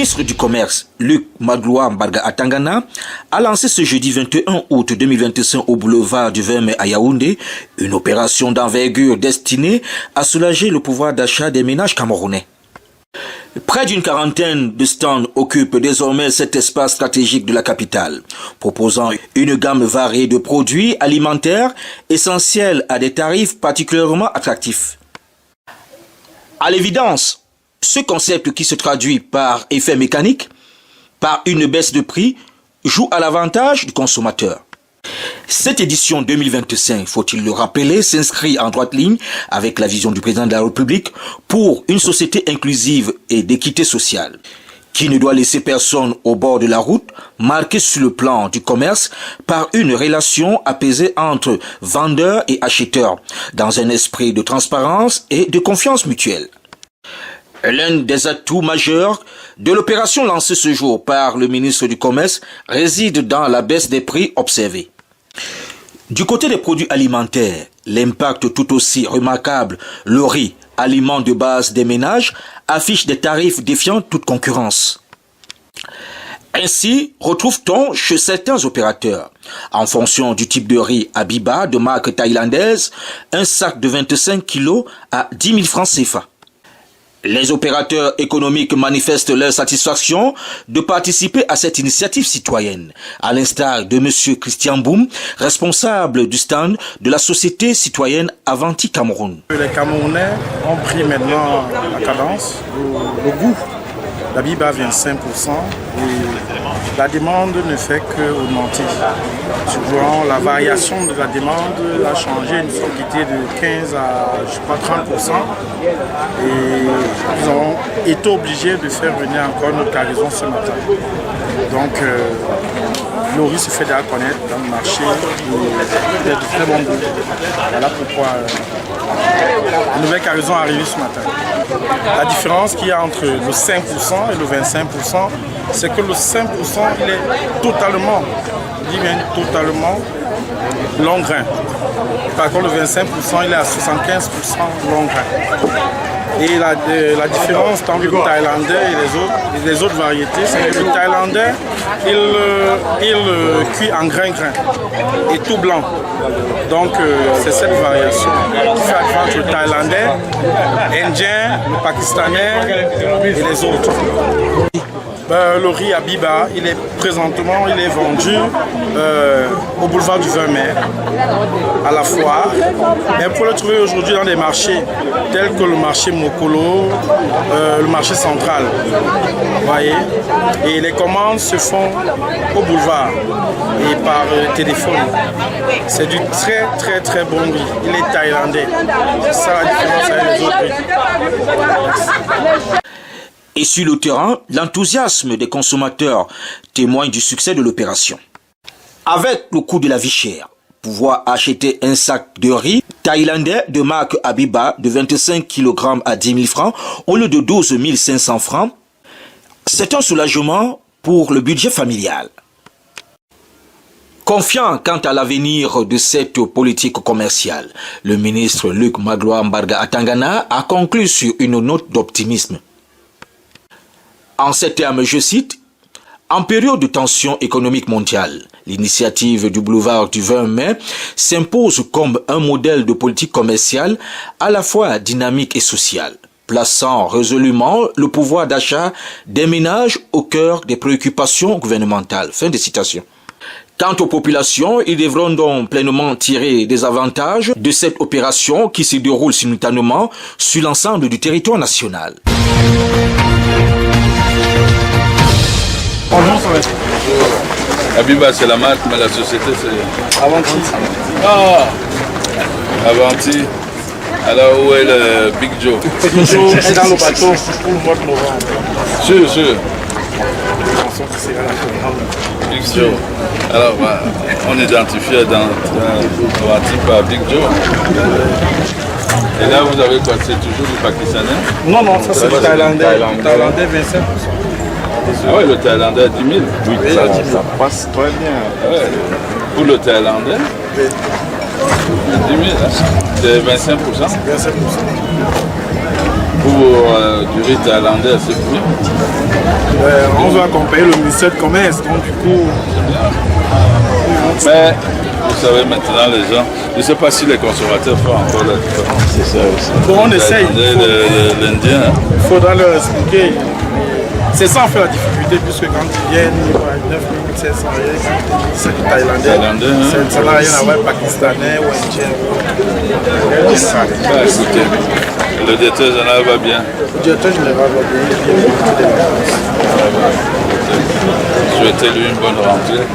ministre du Commerce, Luc Magloire Mbarga Atangana, a lancé ce jeudi 21 août 2025 au boulevard du 20 mai à Yaoundé une opération d'envergure destinée à soulager le pouvoir d'achat des ménages camerounais. Près d'une quarantaine de stands occupent désormais cet espace stratégique de la capitale, proposant une gamme variée de produits alimentaires essentiels à des tarifs particulièrement attractifs. À l'évidence, ce concept qui se traduit par effet mécanique, par une baisse de prix, joue à l'avantage du consommateur. Cette édition 2025, faut-il le rappeler, s'inscrit en droite ligne avec la vision du président de la République pour une société inclusive et d'équité sociale, qui ne doit laisser personne au bord de la route, marquée sur le plan du commerce par une relation apaisée entre vendeurs et acheteurs, dans un esprit de transparence et de confiance mutuelle. L'un des atouts majeurs de l'opération lancée ce jour par le ministre du Commerce réside dans la baisse des prix observée. Du côté des produits alimentaires, l'impact tout aussi remarquable, le riz, aliment de base des ménages, affiche des tarifs défiant toute concurrence. Ainsi, retrouve-t-on chez certains opérateurs, en fonction du type de riz Habiba de marque thaïlandaise, un sac de 25 kg à 10 000 francs CFA. Les opérateurs économiques manifestent leur satisfaction de participer à cette initiative citoyenne, à l'instar de M. Christian Boum, responsable du stand de la société citoyenne Avanti Cameroun. Les Camerounais ont pris maintenant la cadence, le goût. La Biba à 25% et la demande ne fait qu'augmenter. Souvent, la variation de la demande a changé, nous sommes quittés de 15 à je crois, 30%. Et nous avons été obligés de faire venir encore notre cargaison ce matin. Donc, le riz se fait déjà connaître dans le marché et il est de très bon goût. Voilà pourquoi la nouvelle cargaison est arrivée ce matin. La différence qu'il y a entre le 5% et le 25%, c'est que le 5% il est totalement long grain. Par contre, le 25% il est à 75% long grain. Et la différence entre le thaïlandais et les autres variétés, c'est que le thaïlandais, il cuit en grain et tout blanc. Donc c'est cette variation qui fait entre le thaïlandais, l'indien, le pakistanais et les autres. Le riz Habiba, il est vendu au boulevard du 20 mai, à la foire. Mais pour le trouver aujourd'hui dans des marchés tels que le marché Mokolo, le marché central. Voyez. Et les commandes se font au boulevard et par téléphone. C'est du très très très bon riz. Il est thaïlandais. C'est ça la différence avec les autres riz. Et sur le terrain, l'enthousiasme des consommateurs témoigne du succès de l'opération. Avec le coût de la vie chère, pouvoir acheter un sac de riz thaïlandais de marque Habiba de 25 kg à 10 000 francs au lieu de 12 500 francs, c'est un soulagement pour le budget familial. Confiant quant à l'avenir de cette politique commerciale, le ministre Luc Magloire Mbarga Atangana a conclu sur une note d'optimisme. En ces termes, je cite, « En période de tension économique mondiale, l'initiative du boulevard du 20 mai s'impose comme un modèle de politique commerciale à la fois dynamique et sociale, plaçant résolument le pouvoir d'achat des ménages au cœur des préoccupations gouvernementales. » Fin de citation. Quant aux populations, ils devront donc pleinement tirer des avantages de cette opération qui se déroule simultanément sur l'ensemble du territoire national. Bonjour. Habiba c'est la marque, mais la société c'est Avanti. Ah, Avanti. Alors où est le Big Joe? Toujours dans le bateau pour le mois de novembre. Sûr. Big Joe. Alors on identifie dans Avanti par Big Joe. Et là vous avez quoi? C'est toujours du pakistanais? Non, ça c'est le thaïlandais. Thaïlandais 25%. Ah ouais, le thaïlandais à 10 000. Oui, ça passe très bien. Ouais. Pour le thaïlandais, 10 000, c'est 25%. 25%. Pour du riz thaïlandais, c'est combien? veut accompagner le ministère de Commerce, donc du coup... Mais vous savez maintenant les gens, je ne sais pas si les consommateurs font encore la différence. C'est ça aussi. Bon, on essaye. L'Indien. Il faudra leur expliquer. C'est ça en fait la difficulté, puisque quand ils viennent, ils voient 9500 c'est du Thaïlandais. Ça n'a rien à voir avec Pakistanais ou Indien. Écoutez, le directeur général va bien. Le directeur général va bien. Souhaitez-lui une bonne rentrée.